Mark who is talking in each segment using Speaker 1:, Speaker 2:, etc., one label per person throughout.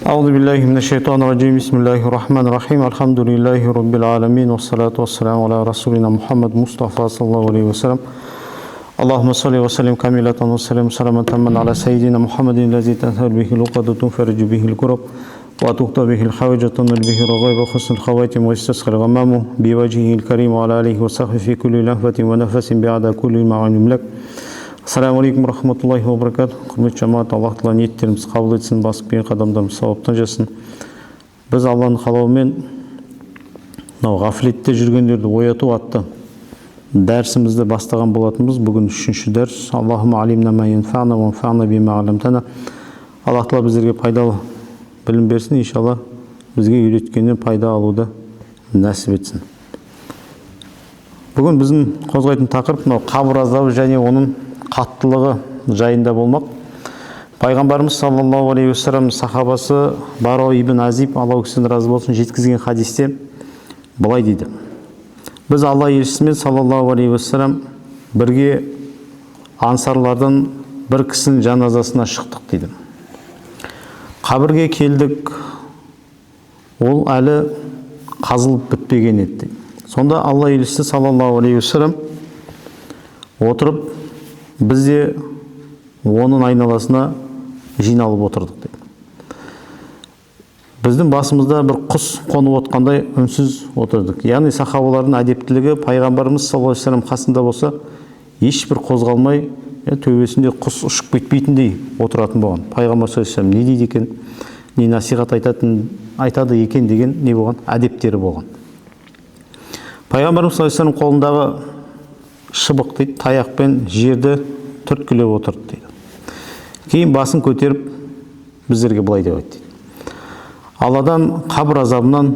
Speaker 1: أعوذ بالله من الشيطان الرجيم بسم الله الرحمن الرحيم الحمد لله رب العالمين والصلاة والسلام على رسولنا محمد مصطفى صلى الله عليه وسلم اللهم صل وسلم كاملة وسلم سلاما تاما على سيدنا محمد الذي تنهل به العقد تنفرج به الكرب وتقضى به الحوائج وتنال به الرغائب وحسن الخواتم ويستسقى الغمام بوجهه الكريم وعلى آله وصحبه في كل لهفة ونفس بعد كل معاني ملك. Ассаламу алейкум рахматуллахи ва баракату. Құрметті жамаат, Аллах тағала ниеттеріміз қабыл етсін, басып келген қадамдарымыз сауаптан жасын. Біз Алланың қалауымен ғафлетте жүргендерді ояту атты дәрісімізді бастаған болатынбыз. Бүгін 3-ші дәріс. Аллахумма алимна ма янфa'на ва анфa'на бима алламтана. Аллах тағала біздерге пайдалы білім берсін, иншалла бізге үйреткеннен пайда алуды нәсіп етсін. Бүгін біздің қозғайтын тақырып қабір азабы және оның қаттылығы жайында болмақ. Пайғамбарымыз саллаллаху алейхи вассалам сахабасы Баро ибн Азиб, Аллах кісіден разы болсын, жеткізген хадисте былай дейді: біз Алла елшісімен саллаллаху алейхи вассалам бірге ансарлардан бір кісінің жаназасына шықтық дейді. Қабірге келдік, ол әлі қазылып бітпеген еді. Сонда Алла елшісі саллаллаху алейхи вассалам отырып, біз де оның айналасына жиналып отырдық дейді. Біздің басымызда бір құс қонып отқандай үнсіз отырдық. Яғни сахабалардың әдептілігі, пайғамбарымыз саллаллаху алейхи вассалам қасында болса, ешбір қозғалмай, төбесінде құс ұшып кетпейтіндей отыратын болған. Пайғамбар саллаллаху алейхи вассалам не дейді екен, не насихат айтады екен деген не болған, әдептері болған. Пайғамбарымыз саллаллаху алейхи вассалам қолындағы шыбық дейді, таяқпен жерді түрткілеп отырды дейді. Кейін басын көтеріп біздерге былай деп айтты: Алладан қабір азабынан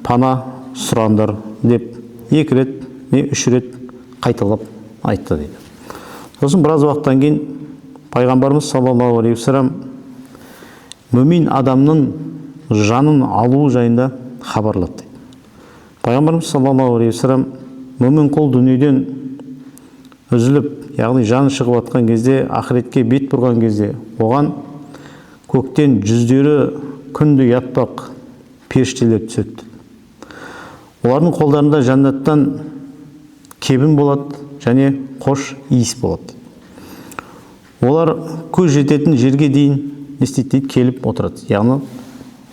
Speaker 1: пана сұраңдар деп 2 рет, 3 рет қайталап айтты дейді. Сосын біраз уақыттан кейін пайғамбарымыз саллаллаху алейхи вассалам мүмин адамның жанын алу жайында хабарлады дейді. Пайғамбарымыз саллаллаху алейхи вассалам мүмин құл дүниеден үзіліп, яғни жаны шығып атқан кезде, ақыретке бет бұрған кезде, оған көктен жүздері күнді ятпақ періштелер түседі. Олардың қолдарында жәннаттан кебін болады және қош иіс болады. Олар көз жететін жерге дейін істейді, келіп отырады. Яғни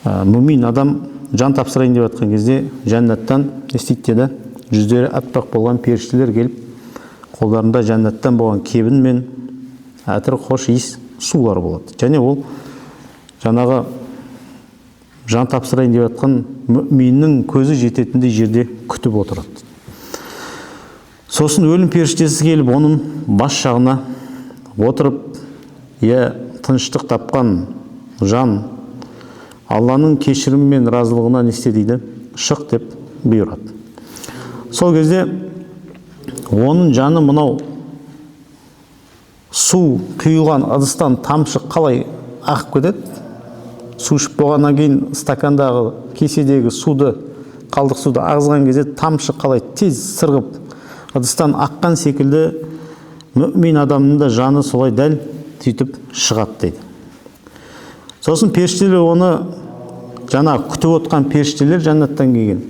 Speaker 1: мүмин адам жан тапсырайын деп атқан кезде жәннаттан істейді деді, жүздері аппақ болған періштелер келіп, қолдарында жәннаттан болған кебін мен әтір хош иіс сулар болады. Және ол жаңағы жан тапсырайын деп жатқан мүминнің көзі жететіндей жерде күтіп отырады. Сосын өлім періштесі келіп, оның бас жағына отырып, тыныштық тапқан жан Алланың кешірімі мен разылығына не істе дейді, шық деп бұйырады. Сол кезде оның жаны мынау су құйылған ыдыстан тамшы қалай ағып кетеді. Су ішіп болғаннан кейін стакандағы, кеседегі суды, қалдық суды ағызған кезде тамшы қалай тез сырғып ыдыстан аққан секілді, мүмин адамның да жаны солай дәл сөйтіп шығады дейді. Сосын періштелер оны, жаңа күтіп отқан періштелер жәннаттан келген,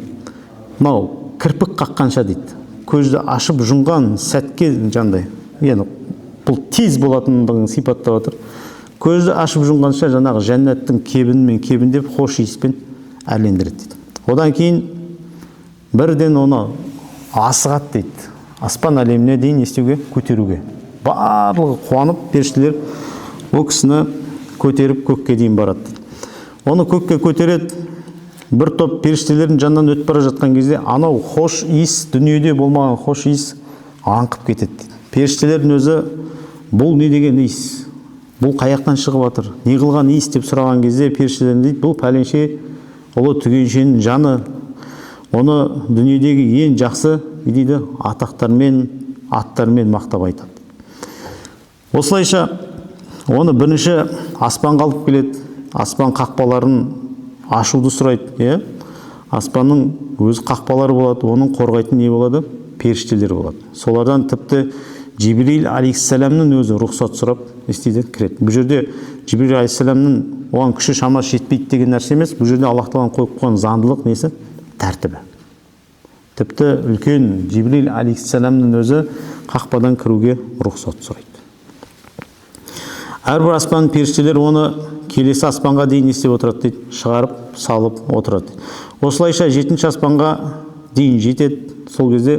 Speaker 1: мынау кірпік қаққанша дейді, көзді ашып жұмған сәтке жандай, бұл тез болатындығын сипаттап отыр. Көзді ашып жұмғанша жаңағы жәннаттың кебінімен кебіндеп хош иіспен әрлендіреді дейді. Одан кейін бірден оны асығады дейді, аспан әлеміне дейін естеуге, көтеруге. Барлығы қуанып, періштелер ол кісіні көтеріп көкке дейін барады дейді. Оны көкке көтереді. Бір топ періштелердің жанынан өтіп бара жатқан кезде, анау хош иіс, дүниеде болмаған хош иіс аңқып кетеді дейді. Періштелердің өзі, бұл не деген иіс? Бұл қаяқтан шығып жатыр? Не қылған иіс деп сұраған кезде, періштелер дейді, бұл пәленше ұлы түгеншенің жаны. Оны дүниедегі ең жақсы дейді, атақтармен, аттармен мақтап айтады. Осылайша оны бірінші аспанға алып келеді. Аспан қақпаларын ашуды сұрайды. Аспанның өз қақпалары болады, оның қорғайтын не болады? Періштелер болады. Солардан тіпті Жибрил алейхиссаламның өзі рұқсат сұрап не істейді, кіреді. Бұл жерде Жибрил алейхиссаламның оған күші шамасы жетпейді деген нәрсе емес. Бұл жерде Аллах тағала қойып қойған заңдылық несі? Тәртібі. Тіпті үлкен Жибрил алейхиссаламның өзі қақпадан кіруге рұқсат сұрайды. Әрбір аспан періштелер оны келесі аспанға дейін не істеп отырады дейді, шығарып, салып отырады. Осылайша 7-ші аспанға дейін жетеді. Сол кезде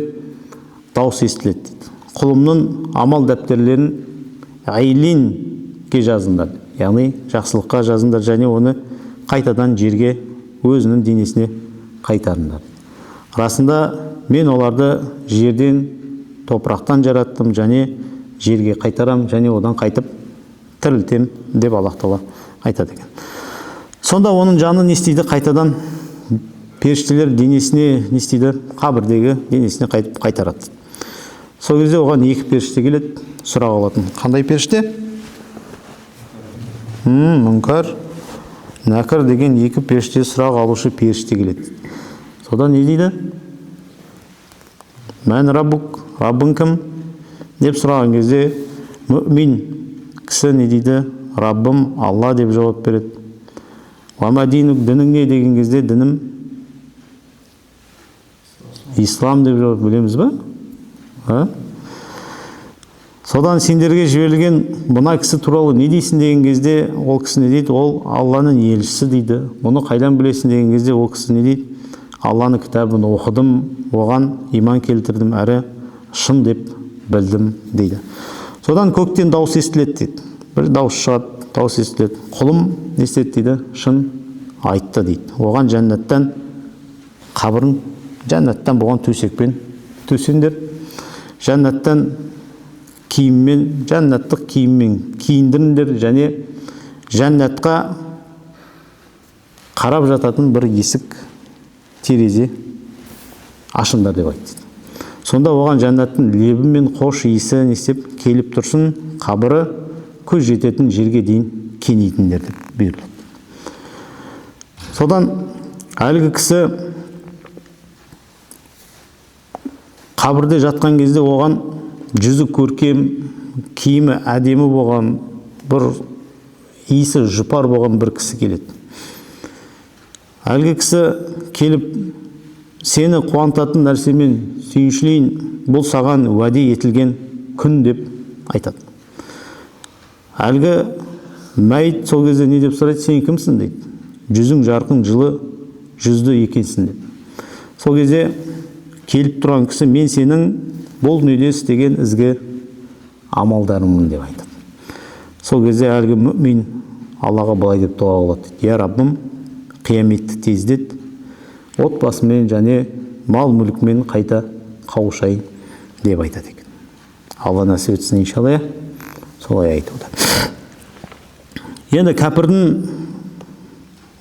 Speaker 1: дауыс естіледі дейді. Құлымның амал дәптерлерін айлинге жазыңдар, яғни жақсылыққа жазыңдар, және оны қайтадан жерге, өзінің денесіне қайтарыңдар. Расында мен оларды жерден, топырақтан жараттым, және жерге қайтарам, және одан қайтып тірілтем деп Аллах тағала айтады екен. Сонда оның жаны не істейді? Қайтадан періштелер денесіне не істейді? Қабірдегі денесіне қайтып қайтарады. Сол кезде оған екі періште келеді, сұрақ алатын. Қандай періште? Мүнкар, Накір деген екі періште, сұрақ алушы періште келеді. Содан не дейді? Мән раббук, раббың кім? Деп сұраған кезде мүмин кісі не дейді? Раббым Алла деп жауап береді. Ва динук, дінің не деген кезде дінім ислам деп жауап білеміз ба? Содан сендерге жіберілген мына кісі туралы не дейсің деген кезде ол кісі не дейді? Ол Алланың елшісі дейді. Оны қайдан білесің деген кезде ол кісі не дейді? Алланың кітабын оқыдым, оған иман келтірдім, әрі шын деп білдім дейді. Содан көктен дауыс естіледі дейді. Бір дауыс шығады, дауыс естіледі. Құлым не істеді дейді? Шын айтты дейді. Оған жәннаттан қабірін, жәннаттан болған төсекпен төсеңдер, жәннаттан киіммен, жәннаттық киіммен киіндіріңдер, және жәннатқа қарап жататын бір есік, терезе ашыңдар деп айтты. Сонда оған жәннаттың лебі мен хош иісі не істеп келіп тұрсын, қабірі көз жететін жерге дейін кеңейтіңдер деп бұйырылды. Содан әлгі кісі қабірде жатқан кезде оған жүзі көркем, киімі әдемі болған, бір иісі жұпар болған бір кісі келеді. Әлгі кісі келіп, сені қуантатын нәрсемен сүйіншілейін, бұл саған уәде етілген күн деп айтады. Әлгі мәйіт сол кезде не деп сұрайды? Сен кімсің дейді. Жүзің жарқын, жылы жүзді екенсің деп. Сол кезде келіп тұрған кісі, мен сенің бұл дүниеде істеген ізгі амалдарымын деп айтады. Сол кезде әлгі мүмин Аллаға былай деп дуа қылады. Я Раббым, қияметті тездет, отбасымен және мал мүлкімен қайта қауышайын деп айтады екен. Алла нәсіп етсін иншалла. Солай айтуда. Енді кәпірдің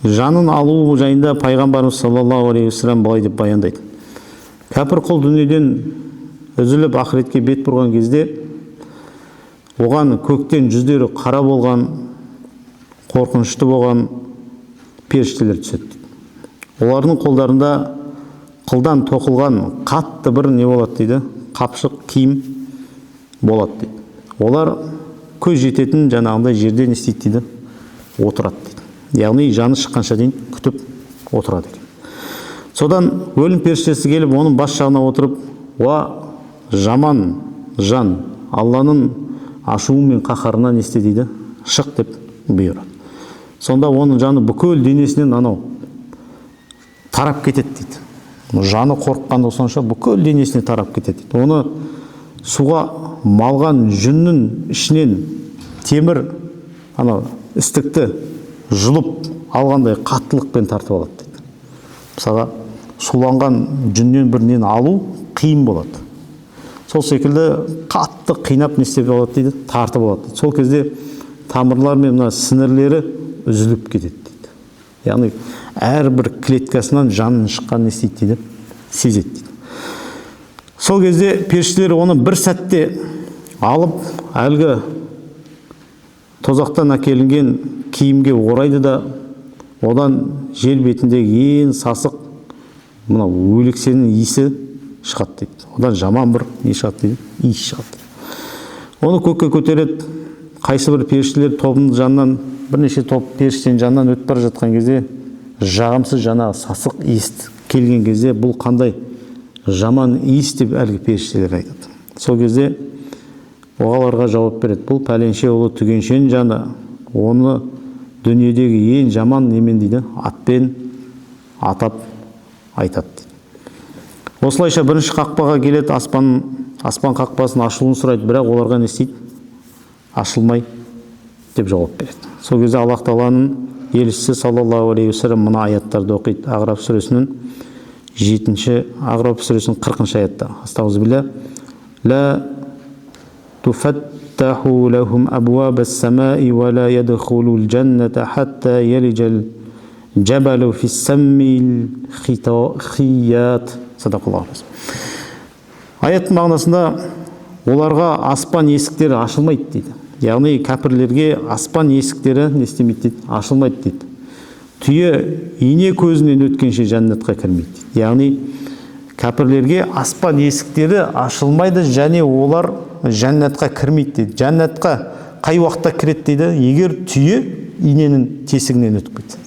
Speaker 1: жанын алу жайында пайғамбарымыз саллаллаху алейхи вассалам былай деп баяндайды. Кәпір құл дүниеден үзіліп ақыретке бет бұрған кезде оған көктен жүздері қара болған, қорқынышты болған періштелер түседі. Олардың қолдарында қылдан тоқылған қатты бір не болады дейді? Қапшық киім болады дейді. Олар көз жететін жаңағындай жерде не істейді дейді? Отырады дейді. Яғни жаны шыққанша дейін күтіп отырады екен. Содан өлім періштесі келіп, оның бас жағына отырып, уа жаман жан, Алланың ашуы мен қаһарынан не істе дейді? Шық деп бұйырады. Сонда оның жаны бүкіл денесінен анау тарап кетеді дейді. Жаны қорыққанда сонша бүкіл денесіне тарап кетеді дейді. Оны суға малған жүннің ішінен темір анау істікті жұлып алғандай қаттылықпен тартып алады дейді. Мысалға суланған жүннен бір нені алу қиын болады. Сол секілді қатты қинап не істеп алады дейді? Тартып алады дейді. Сол кезде тамырлар мен мына сіңірлері үзіліп кетеді дейді. Яғни әрбір клеткасынан жанның шыққан не істейді дейді? Сезеді дейді. Сол кезде періштелер оны бір сәтте алып, әлгі тозақтан әкелінген киімге орайды да, одан жер бетіндегі ең сасық мынау өлексенің иісі шығады дейді. Одан жаман бір не шығады дейді? Иіс шығады. Оны көкке көтереді. Қайсы бір періштелер тобының жанынан, бірнеше топ періштенің жанынан өтіп бара жатқан кезде, жағымсыз жаңағы сасық иіс келген кезде, бұл қандай жаман иіс деп әлгі періштелер айтады. Сол кезде оғаларға жауап береді. Бұл пәленше ұлы түгеншенің жаны, оны дүниедегі ең жаман немен дейді, атпен атап айтады дейді. Осылайша бірінші қақпаға келеді, аспан қақпасын ашылуын сұрайды, бірақ оларға не істейді? Ашылмай деп жауап береді. Сол кезде Аллах Тағаланың елшісі саллаллаху алейхи уассалам мына аяттарды оқиды. Ағраф сүресінің 40 аятта. Астағфирулла. Ла туфаттаху лахум абуабас самаи ва ла ядхулул джанната хатта ялиджал джабалу фис саммил хият. Садақаллаху. Аяттың мағынасында оларға аспан есіктері ашылмайды дейді. Яғни кәпірлерге аспан есіктері не істемейді дейді, ашылмайды дейді. Түйе ине көзінен өткенше жәннатқа кірмейді дейді. Яғни кәпірлерге аспан есіктері ашылмайды және олар жәннатқа кірмейді дейді. Жәннатқа қай уақытта кіреді дейді, егер түйе иненің тесігінен өтіп кетсе.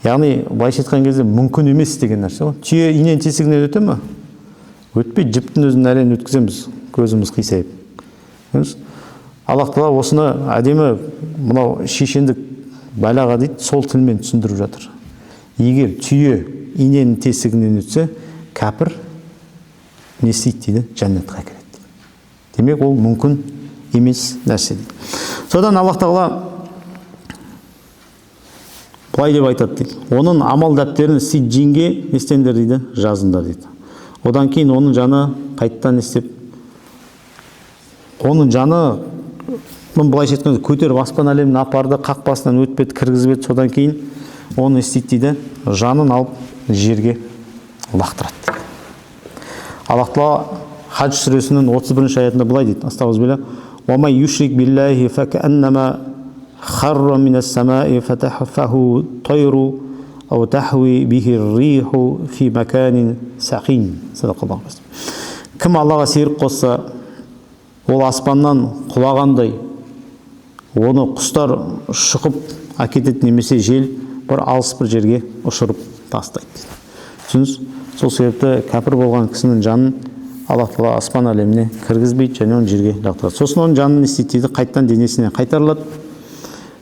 Speaker 1: Яғни былайша айтқан кезде мүмкін емес деген нәрсе ғой. Түйе иненің тесігінен өте ме? Өтпей, жіптің өзін әлен өткіземіз, көзіміз қисайып. Аллах Тағала осыны әдемі мынау шешендік балаға дейді, сол тілмен түсіндіріп жатыр. Егер түйе иненің тесігінен өтсе, кәпір не істейді дейді, жәннатқа кіреді. Демек, ол мүмкін емес нәрсе дейді. Содан Аллах Тағала былай деп айтады дейді. Оның амал дәптерін сиджинге не істеңдер дейді, жазыңдар дейді. Одан кейін оның жаны қайттан істеп, оның жаны былайша айтқанда көтеріп аспан әлемін апарды, қақпасынан өтпеді, кіргізбеді. Содан кейін оны істейді дейді, жанын алып жерге лақтырады. Аллах Тағала Хадж сүресінің 31 аятында былай дейді. Астағфирулла. Ва май юшрик биллахи факаннама харра минас самаи фатахфаху тайру ау тахуи бихи риху фи маканин сақин. Садақаллаху. Кім Аллаға серік қосса, ол аспаннан құлағандай, оны құстар шұқып әкетеді, немесе жел бір алыс бір жерге ұшырып тастайды. Түсініңіз? Сол себепті кәпір болған кісінің жанын Аллах Тағала аспан әлеміне кіргізбейді және оны жерге лақтырады. Сосын оның жанын не істейді дейді, қайттан денесіне қайтарылады.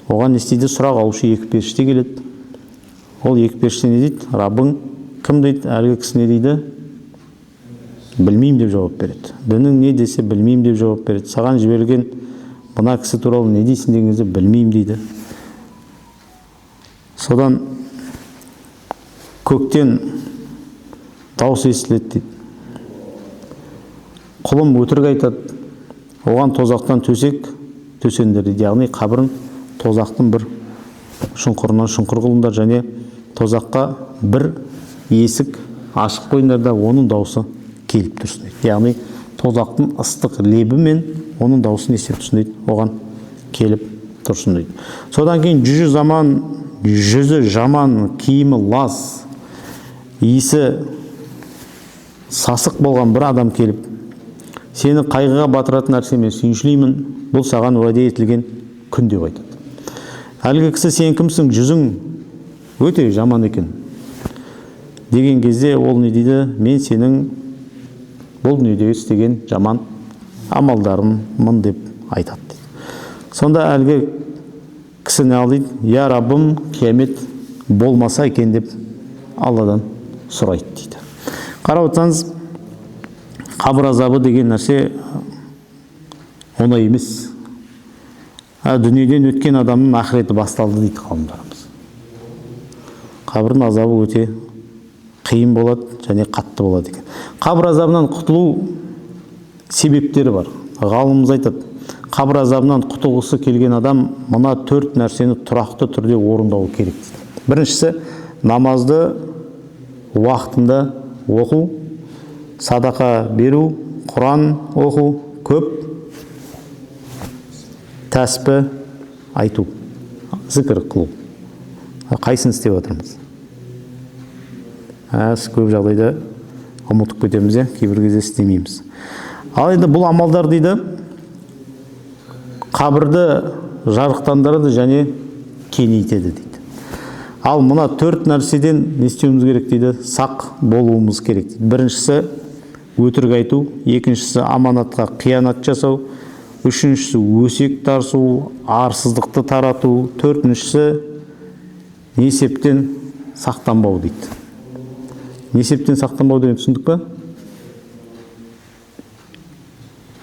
Speaker 1: Оған не істейді, сұрақ алушы екі періште келеді. Ол екі періште не дейді? Раббың кім дейді? Әлгі кісі не дейді? Білмеймін деп жауап береді. Дінің не десе білмеймін деп жауап береді. Саған жіберілген мына кісі туралы не дейсің деген кезде білмеймін дейді. Содан көктен дауыс естіледі дейді. Құлым өтірік айтады. Оған тозақтан төсек төсендер дейді. Яғни қабірін тозақтың бір шұңқырынан шұңқыр қылыңдар және тозаққа бір есік ашық қойыңдар да оның дауысы келіп тұрсын дейді. Яғни тозақтың ыстық лебі мен оның дауысын естіп тұрсын дейді. Оған келіп тұрсын дейді. Содан кейін жүзі жаман, киімі лас, иісі сасық болған бір адам келіп, сені қайғыға батыратын нәрсемен сүйіншілеймін, бұл саған уәде етілген күн деп айтады. Әлгі кісі сен кімсің, жүзің өте жаман екен деген кезде ол не дейді, мен сенің бұл дүниедегі істеген жаман амалдарыммын деп айтады дейді. Сонда әлгі кісі не дейді, я Раббым, қиямет болмаса екен деп Алладан сұрайды дейді. Қарап отырсаңыз, қабір азабы деген нәрсе оңай емес. Дүниеден өткен адамның ақыреті басталды дейді ғалымдарымыз. Қабірдің азабы өте қиын болады және қатты болады екен. Қабір азабынан құтылу себептері бар. Ғалымымыз айтады, қабір азабынан құтылғысы келген адам мына 4 нәрсені тұрақты түрде орындауы керек дейді. Біріншісі, намазды уақытында оқу, садақа беру, Құран оқу, көп тәсбih айту, зікір қылу. Қайсын істеп отырмыз? Көп жағдайда ұмытып кетеміз, кейбір кезде істемейміз. Ал енді бұл амалдар дейді, қабірді жарықтандырады және кеңейтеді дейді. Ал мына 4 нәрседен не істеуіміз керек дейді? Сақ болуымыз керек дейді. Біріншісі өтірік айту, екіншісі аманатқа қиянат жасау, үшіншісі өсек тарту, арсыздықты тарату, төртіншісі несептен сақтанбау дейді. Несептен сақтанбау деген түсіндік па?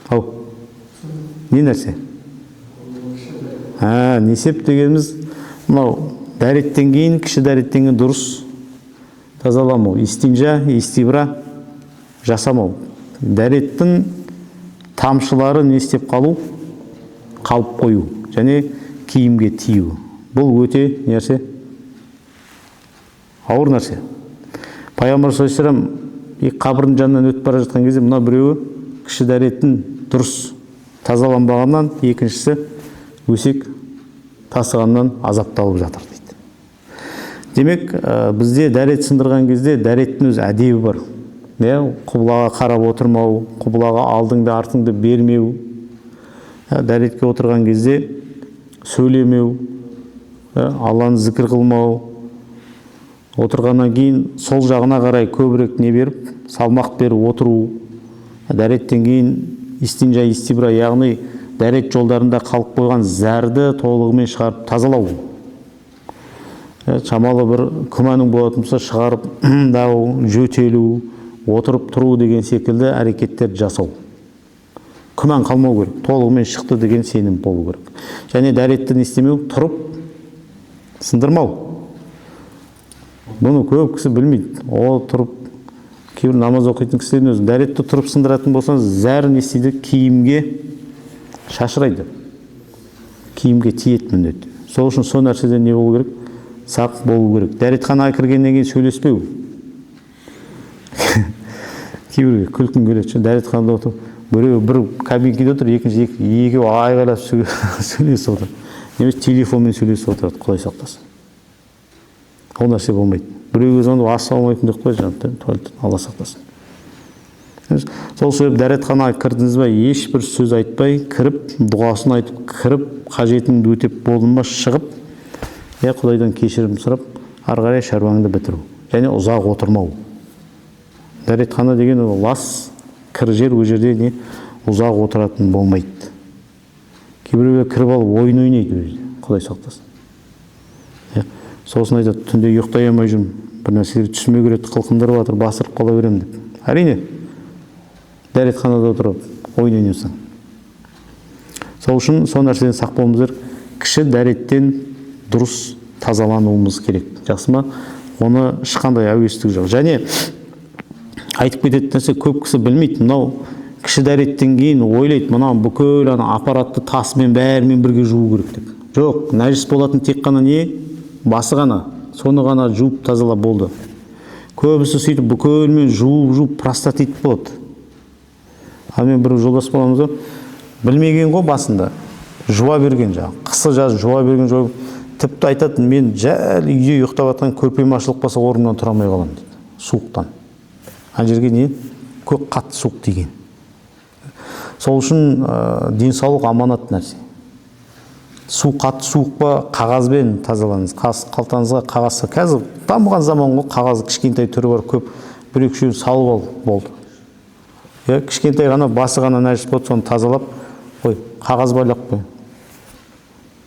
Speaker 1: Ау, не нәрсе? Несеп дегеніміз мынау дәреттен кейін, кіші дәреттен кейін дұрыс тазаламау, истинжа, истибра жасамау. Дәреттің тамшылары не істеп қалу? Қалып қою және киімге тию. Бұл өте нәрсе? Ауыр нәрсе. Пайғамбар саллаллаху алейхи вассалам қабірдің жанынан өтіп бара жатқан кезде мына біреуі кіші дәреттің дұрыс тазаланбағаннан, екіншісі өсек тасығаннан азапталып жатыр дейді. Демек, бізде дәрет сындырған кезде дәреттің өз әдебі бар. Құбылаға қарап отырмау, құбылаға алдыңды артыңды бермеу, дәретке отырған кезде сөйлемеу, Алланы зікір қылмау, отырғаннан кейін сол жағына қарай көбірек не беріп, салмақ беріп отыру, дәреттен кейін истинжа, истибра, яғни дәрет жолдарында қалып қойған зәрді толығымен шығарып тазалау. Шамалы бір күмәнің болатын болса шығарып жөтелу, отырып тұру деген секілді әрекеттер жасау. Күмән қалмау керек, толығымен шықты деген сенім болу керек. Және дәретті істемеу, тұрып сындырмау. Бұны көп кісі білмейді. О, тұрып, кейбір намаз оқитын кісілердің өзі дәретті тұрып сындыратын болсаңыз, зәрін істейді, киімге шашырайды. Киімге тиеді міндет. Сол үшін сол нәрседен не болу керек? Сақ болу керек. Дәретханаға кіргеннен кейін сөйлеспеу. Кейбірге күлкім келеді. Дәретханада отыр, біреу бір кабинкеде отыр, екеуі айғайлап сөйлесіп отыр. Немесе телефонмен сөйлесіп отырады, Құдай сақтасын. Ол нәрсе болмайды. Біреуге звондап ассалаумағалейкум деп қойды, Алла сақтасын. Сол себеп дәретханаға кірдіңіз бе, ешбір сөз айтпай, кіріп, дұғасын айтып, кіріп, қажетін өтеп болдың ба, шығып, Құдайдан кешірім сұрап, ары қарай шаруаңды бітіру. Және ұзақ отырмау. Дәретхана деген ол лас, кір жер, ол жерде не ұзақ отыратын болмайды. Кейбіреуге кіріп алып ойын ойнайды өзі, Құдай сақтасын. Сосын айтады, түнде ұйықтай алмай жүрмін, бір нәрселер түсіме кіреді, қылқындырып жатыр, басырып қала беремін деп. Әрине, дәретханада отырып ойын ойнасаң. Сол үшін сол нәрседен сақ болуымыз керек. Кіші дәреттен дұрыс тазалануымыз керек. Жақсы ма? Оны ешқандай әуестік жоқ. Және айтып кететін нәрсе көп кісі білмейді. Мынау кіші дәреттен кейін ойлайды, мынау бүкіл аппаратты тасымен бәрімен бірге жуу керек деп. Жоқ, нәжіс болатын тек қана не? Басы ғана. Соны ғана жуып тазалап болды. Көбісі сөйтіп бүкілмен жуып простатит болады. Мен бір жолдас боламыз, білмеген ғой басында. Жуа берген жаңағы. Қысы жаз жуа берген тіпті айтады, мен жәл үйде ұйықтап жатқан көрпем ашылып қалса орнымнан тұра алмай қаламын дейді. Суықтан. Ана жерге не? Көк қатты суық тиген. Сол үшін денсаулық аманат нәрсе. Су қатты суық па, қағазбен тазалаңыз. Қалтаңызға қағазса, қазір дамыған заман ғой, қағаз кішкентай түрі бар, көп бір-екі салып ал болды. Кішкентай ғана басы ғана нәжіс болды, соны тазалап қой, қағаз байлап қой.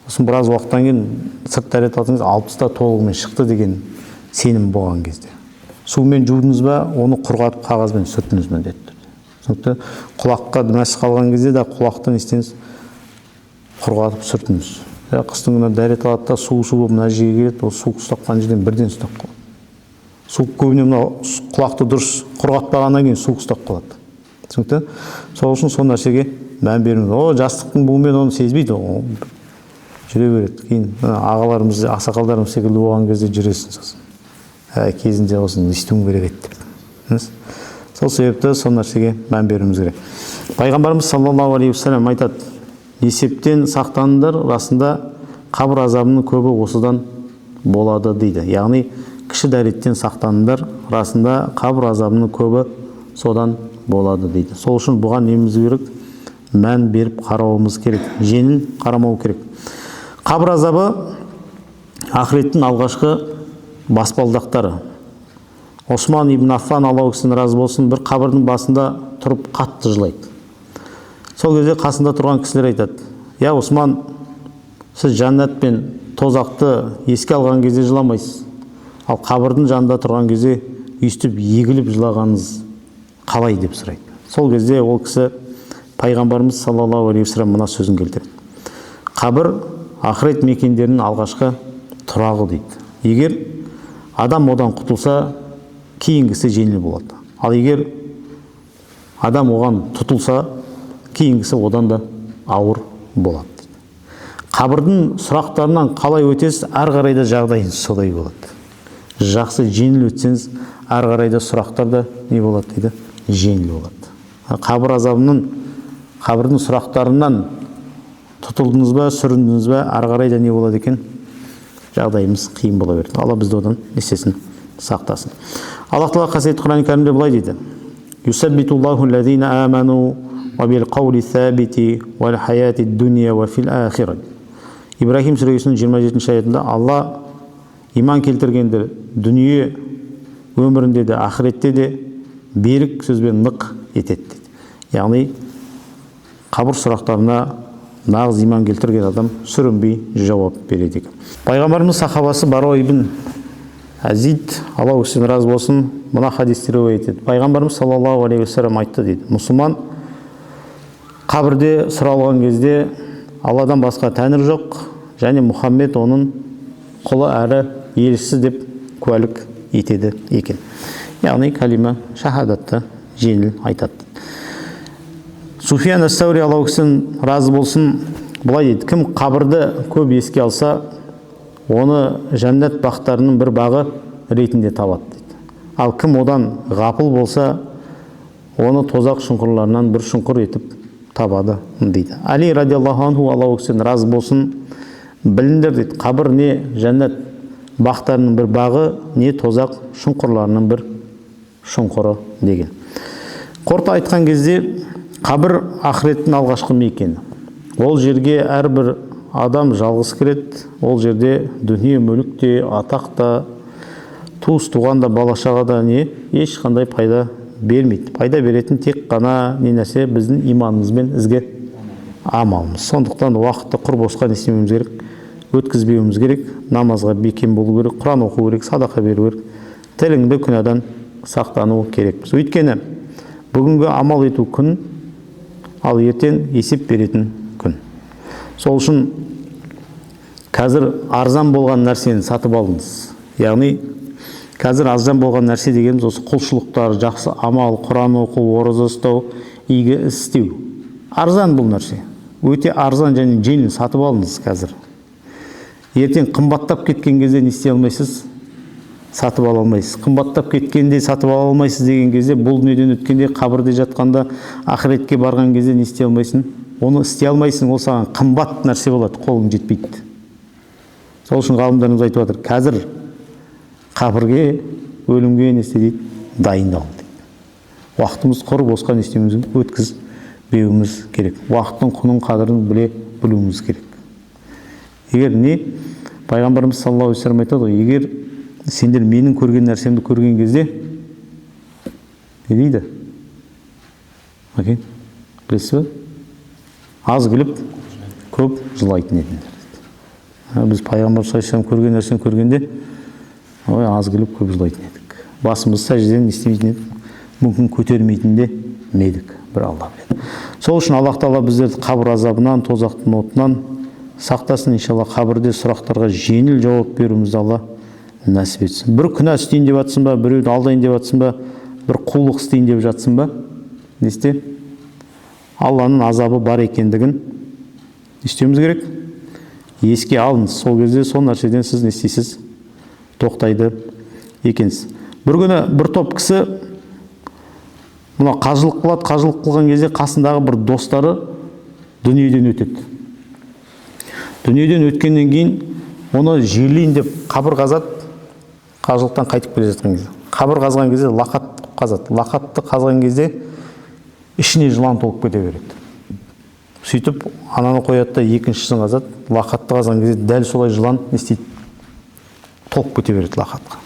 Speaker 1: Сосын біраз уақыттан кейін сырт дәрет алсаңыз 60-та толығымен шықты деген сенім болған кезде. Сумен жудыңыз ба, оны құрғатып қағазбен сүртіңіз міндетті. Сондықтан құлаққа мәс қалған кезде де құлақтан істеңіз құрғатып сүртіңіз. Қыстың күні дәрет алады да су болып мына жерге келеді, ол су ұстапқан жерден бірден ұстап қалады. Су көбіне мына құлақты дұрыс құрғатпағаннан кейін су ұстап қалады. Сондықтан сол үшін сол нәрсеге мән беріңіз. Жастықтың буымен оны сезбейді. Жүре береді. Кейін ағаларымыз, ақсақалдарымыз секілді болған кезде жүресің сосын. Кезінде осыны естуім керек еді деп. Сол себепті сол нәрсеге мән беруіміз керек. Пайғамбарымыз саллаллаху алейхи вассалам айтады, несептен сақтаныңдар, расында қабір азабының көбі осыдан болады дейді. Яғни кіші дәреттен сақтаныңдар, расында қабір азабының көбі содан болады дейді. Сол үшін бұған неміз керек? мән беріп қарауымыз керек, жеңіл қарамау керек. Қабір азабы ақыреттің алғашқы баспалдақтары. Осман ибн Аффан, Алла өксін разы болсын, бір қабірдің басында тұрып қатты жылайды. Сол кезде қасында тұрған кісілер айтады: «Я Осман, сіз жәннат пен тозақты еске алған кезде жыламайсыз, ал қабірдің жанында тұрған кезде өйстіп егіліп жылағаныңыз қалай?» деп сұрайды. Сол кезде ол кісі пайғамбарымыз саллаллаху алейхи вассалам мына сөзін келтіреді: «Қабір ақырет мекендерінің алғашқы тұрағы» дейді. Егер адам одан құтылса, кейінгісі жеңіл болады. Ал егер адам оған тұтылса, кейінгісі одан да ауыр болады. Қабірдің сұрақтарынан қалай өтесіз, ары қарай да жағдайыңыз солай болады. Жақсы жеңіл өтсеңіз, ары қарай да сұрақтар да не болады дейді, жеңіл болады. Қабір азабының, қабірдің сұрақтарынан тұтылдыңыз ба, сүріндіңіз ба, ары қарай да не болады екен, жағдайымыз қиын бола береді. Алла бізді одан естесін, сақтасын. Аллах Тағала қасиетті Құран кәрімде былай дейді: «Юсаббитуллаху лазина аману ва бил қаули сабити вал хаяти дуния ва фил ахира». Ибрахим сүресінің 27-ші аятында Алла иман келтіргендер дүние өмірінде де, ақыретте де берік сөзбен нық етеді дейді. Яғни қабір сұрақтарына нағыз иман келтірген адам сүрінбей жауап береді екен. Пайғамбарымыз сахабасы Баро ибн Азид, Алла өксін разы болсын, мына хадисті риуаят етеді. Пайғамбарымыз саллаллаху алейхи вассалам айтты дейді: «Мұсылман қабірде сұралған кезде Алладан басқа тәңір жоқ, және Мұхаммед оның құлы әрі елшісі деп куәлік етеді екен». Яғни калима шахадатты жеңіл айтады. Суфиян ас-Саури, Алла өксін разы болсын, былай дейді: «Кім қабірді көп еске алса, оны жәннат бақтарының бір бағы ретінде табады» дейді. Ал кім одан ғапыл болса, оны тозақ шұңқырларынан бір шұңқыр етіп табады дейді. Али радиаллаху анху, Алла өксін разы болсын, біліңдер дейді, қабір не жәннат бақтарының бір бағы, не тозақ шұңқырларының бір шұңқыры деген. Қорыта айтқан кезде, қабір ақыреттің алғашқы мекені. Ол жерге әрбір адам жалғыз кіреді. Ол жерде дүние мүлік те, атақ та, туыс туған да, бала шаға да не ешқандай пайда бермейді. Пайда беретін тек қана не нәрсе, біздің иманымыз бен ізгі амалымыз. Сондықтан уақытты құр босқа не істемеуіміз керек, өткізбеуіміз керек, намазға бекем болу керек, Құран оқу керек, садақа беру керек, тіліңді күнәдан сақтану керекпіз. Өйткені бүгінгі амал ету күн, ал ертең есеп беретін күн. Сол үшін қазір арзан болған нәрсені сатып алыңыз. Яғни қазір арзан болған нәрсе дегеніміз осы құлшылықтар, жақсы амал, Құран оқу, ораза ұстау, игі іс істеу. Арзан бұл нәрсе. Өте арзан және жеңіл, сатып алыңыз қазір. Ертең қымбаттап кеткен кезде не істей алмайсыз? Сатып ала алмайсыз. Қымбаттап кеткенде сатып ала алмайсыз деген кезде, бұл дүниеден өткенде, қабірде жатқанда, ақыретке барған кезде не істей алмайсың? Оны істей алмайсың, ол саған қымбат нәрсе болады, қолың жетпейді. Сол үшін ғалымдарымыз айтып жатыр, қазір қабірге, өлімге не істе дейді? Дайындал дейді. Уақытымыз құр босқа не істемеуіміз, өткізбеуіміз керек. Уақыттың құнын, қадірін білуіміз керек. Егер не? Пайғамбарымыз саллаллаху алейхи вассалам айтады ғой, егер сендер менің көрген нәрсемді көрген кезде, не дейді? Білесіз бе? Аз күліп, көп жылайтын едіңдер. Біз пайғамбар саллаллаху алейхи вассалам көрген нәрсені көргенде, аз күліп, көп жылайтын едік. Басымызды сәждеден істемейтін едік, мүмкін көтермейтін де медік, бір Алла біледі. Сол үшін Аллах Тағала біздерді қабір азабынан, тозақтың отынан сақтасын. Иншалла қабірде сұрақтарға жеңіл жауап беруімізді Алла нәсіп етсін. Бір күнә істейін деп жатсың ба, біреуді алдайын деп жатсың ба, бір құлдық істейін деп жатсың ба, не істе? Алланың азабы бар екендігін істеуіміз керек. Еске алыңыз. Сол кезде сол нәрседен сіз не істейсіз? Тоқтайды екенсіз. Бір күні бір топ кісі мына қажылық қылады, қажылық қылған кезде қасындағы бір достары дүниеден өтеді. Дүниеден өткеннен кейін оны жерлейін деп қабір қазады. Қажылықтан қайтып келе жатқан кезде. Қабір қазған кезде лақат қазады. Лақатты қазған кезде ішіне жылан толып кете береді. сөйтіп ананы қояды да екіншісін қазады. Лақатты қазған кезде дәл солай жылан не істейді? Толып кете береді лақатқа.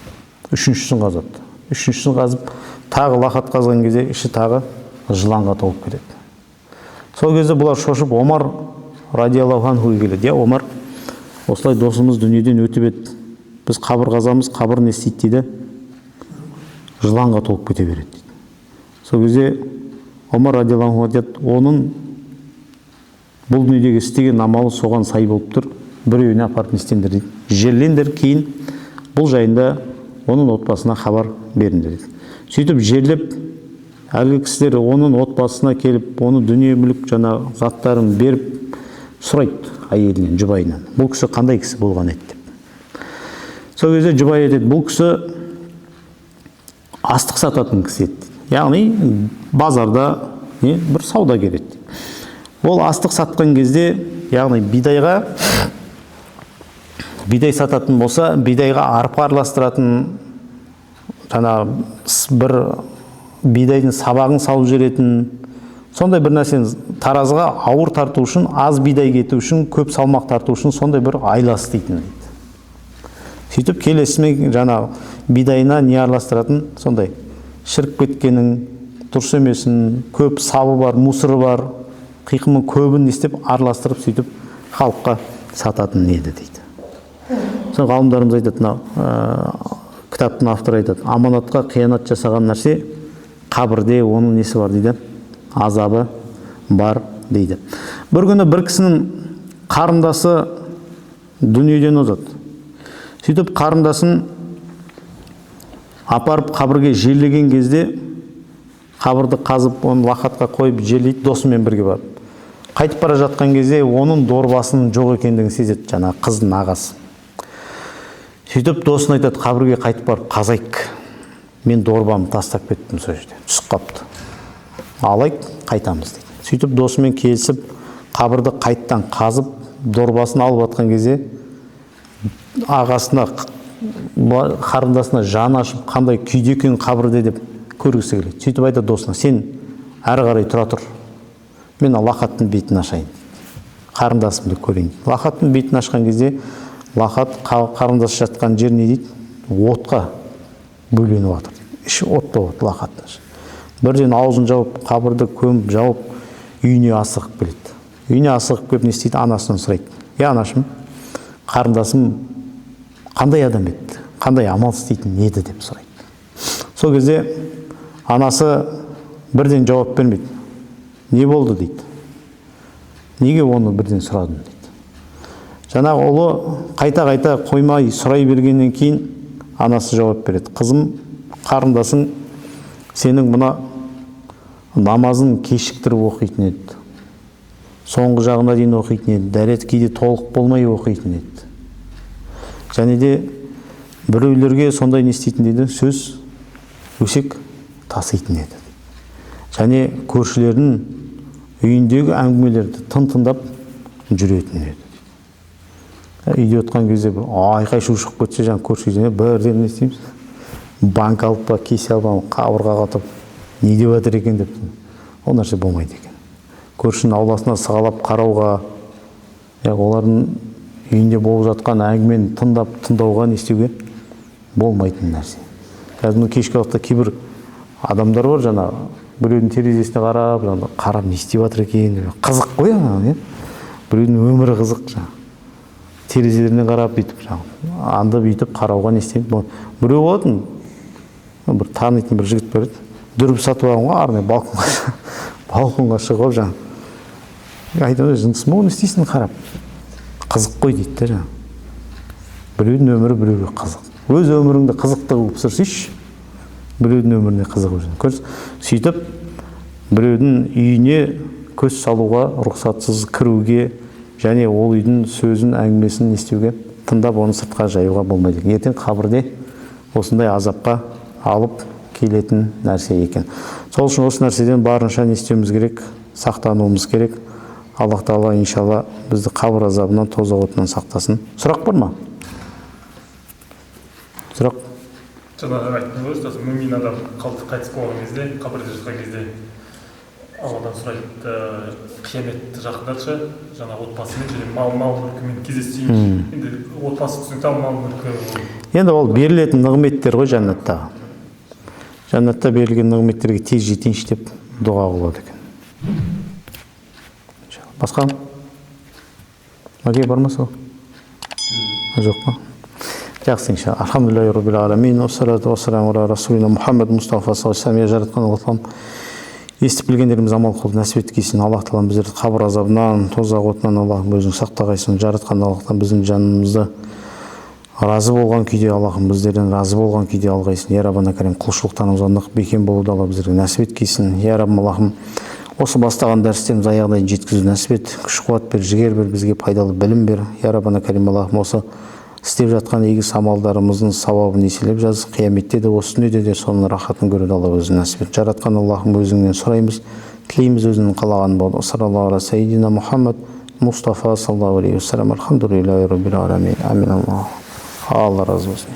Speaker 1: Үшіншісін қазады. Үшіншісін қазып, тағы лақат қазған кезде іші тағы жыланға толып кетеді. Сол кезде бұлар шошып Омар радиаллаху анхуға келеді. Я Омар, осылай досымыз дүниеден өтіп еді. Біз қабір қазамыз, қабір не істейді дейді? Жыланға толып кете береді дейді. Сол кезде Омар радиаллаху анху айтады, оның бұл дүниедегі істеген амалы соған сай болып тұр. Біреуіне апарып не істеңдер дейді. Жерлеңдер, кейін бұл жайында оның отбасына хабар беріңдер дейді. Сөйтіп жерлеп, әлгі кісілер оның отбасына келіп, оны дүние мүлік жаңа заттарын беріп сұрайды әйелінен, жұбайынан. Бұл кісі қандай кісі болған еді деп. Сол кезде жұбай айтады, бұл кісі астық сататын кісі еді. Яғни базарда бір саудагер еді. Ол астық сатқан кезде, яғни бидай сататын болса, бидайға арпа араластыратын, жаңа бір бидайдың сабағын салып жіберетін, сондай бір нәрсені таразыға ауыр тарту үшін, аз бидай кету үшін, көп салмақ тарту үшін сондай бір айлас дейтін дейді. Сөйтіп келесімен жаңа бидайына не араластыратын, сондай шіріп кеткенін, дұрыс емесін, көп сабы бар, мусыры бар, қиқымын көбін істеп араластырып сөйтіп халыққа сататын еді дейді. Сол ғалымдарымыз айтады, кітаптың авторы айтады, аманатқа қиянат жасаған нәрсе қабірде оның несі бар дейді, азабы бар дейді. Бір күні бір кісінің қарындасы дүниеден озады. Сөйтіп қарындасын апарып қабірге жерлеген кезде қабірді қазып, оны лақатқа қойып жерлейді, досымен бірге барып. Қайтып бара жатқан кезде оның дорбасының жоқ екендігін сезеді, жаңа қыздың ағасы. Сөйтіп досын айтады, қабірге қайтып барып қазайық. Мен дорбамды тастап кеттім сол жерде, түсіп қапты. Алайық, қайтамыз дейді. Сөйтіп досымен келісіп, қабірді қайттан қазып, дорбасын алып атқан кезде ағасына, қарындасына жаны ашып, қандай күйде екен қабірде деп көргісі келеді. Сөйтіп айтады досына, сен әрі қарай тұра тұр. Мен лақаттың бетін ашайын. Қарындасымды көрейін. Лақаттың бетін ашқан кезде лақат қарындас жатқан жер не дейді? Отқа бөленіп жатыр. Іші от болып лақаттың. Бірден аузын жауып, қабірді көміп жауып, үйіне асығып келеді. Үйіне асығып келіп не істейді? Анасынан сұрайды. Я анашым, қарындасым қандай адам еді? Қандай амал істейтін еді деп сұрайды. Сол кезде анасы бірден жауап бермейді. Не болды дейді. Неге оны бірден сұрадың дейді. Жаңағы ұлы қайта-қайта қоймай сұрай бергеннен кейін анасы жауап береді. Қызым, қарындасың сенің мына намазын кешіктіріп оқитын еді. Соңғы жағына дейін оқитын еді. Дәрет кейде толық болмай оқитын еді. Және де біреулерге сондай не істейтін дейді, сөз өсек таситын еді. Және көршілердің үйіндегі әңгімелерді тыңдап жүретін еді. Үйде отқан кезде айқай шу шығып кетсе, жаңа көрші бірден не істейміз? Банк алып па, кесе алып, қабырғаға атып, не деп жатыр екен деп. Ол нәрсе болмайды екен. Көршінің ауласына сығалап қарауға, олардың үйінде болып жатқан әңгімені тыңдауға не істеуге болмайтын нәрсе. Қазір кешкі уақытта кейбір адамдар бар, жаңа біреудің терезесіне қарап не істеп жатыр екен, қызық қой ана, біреудің өмірі қызық жаңа. Терезелеріне қарап бүйтіп, анда бүйтіп қарауға не істейді. Біреу болатын, бір танитын бір жігіт бар еді, дүріп сатып алған ғой, арнайы балконға шығып жаңа. Айтады, жындысың ба, оны істейсің қарап. Қызық қой дейді де жаңа. Біреудің өмірі біреуге қызық. Өз өміріңді қызықты қылып сүрсейші, біреудің өміріне қызық өзің. Сөйтіп, біреудің үйіне көз салуға, рұқсатсыз кіруге, және ол үйдің сөзін, әңгімесін естуге, тыңдап оны сыртқа жаюға болмайды. Ертең қабірде осындай азапқа алып келетін нәрсе екен. Сол үшін осы нәрседен барынша не істеуіміз керек, сақтануымыз керек. Аллах Тағала иншалла бізді қабір азабынан, тозақ отынан сақтасын. Сұрақ бар ма? Сұрақ?
Speaker 2: Жаңағы айттыңыз ғой, ұстаз, мүмин адам қайтыс болған кезде, қабірде жатқан кезде Алладан сұрайды, қияметті жақындарша жаңа отбасымен және мал мүлкімен кездесейін. Енді отбасы түсінікті, мал мүлкі.
Speaker 1: Енді ол берілетін нығметтер ғой жәннаттағы. Жәннатта берілген нығметтерге тез жетейінші деп дұға қылады екен. Басқа? Мәке бар ма сол? Жоқ па? Жақсы, иншалла. Алхамдулиллахи раббил аламин, уассалату уассаламу ала расулина Мұхаммад Мұстафа саллаллаху алейхи ва саллям. Жаратқан Аллахым естіп білгендеріміз амал қылып нәсіп еткейсін. Аллах тағала біздерді қабір азабынан, тозақ отынан Аллахым өзің сақтағайсың. Жаратқан Аллахтан біздің жанымызды разы болған күйде, Аллахым біздерден разы болған күйде алғайсың. Я Раббана Карим, құлшылықтарымызға нық бекем болуды Алла біздерге нәсіп еткейсін. Я Раббым, Аллахым, осы бастаған дәрістеріміз аяғына дейін жеткізу нәсіп ет. Күш-қуат бер, жігер бер, бізге пайдалы білім бер. Я Раббана Карим, Аллахым, осы істеп жатқан игі амалдарымыздың сауабын еселеп жаз. Қияметте де осы дүниеде де соның рахатын көреді Алла өзі нәсіп ет. Жаратқан Аллахым, өзіңнен сұраймыз, тілейміз, өзінің қалаған болды. Саллаллаху аля сайидина Мұхаммад Мұстафа саллаллаху алейхи ва саллям. Алхамдулиллахи раббил аламин. Амин. Алла разы болсын.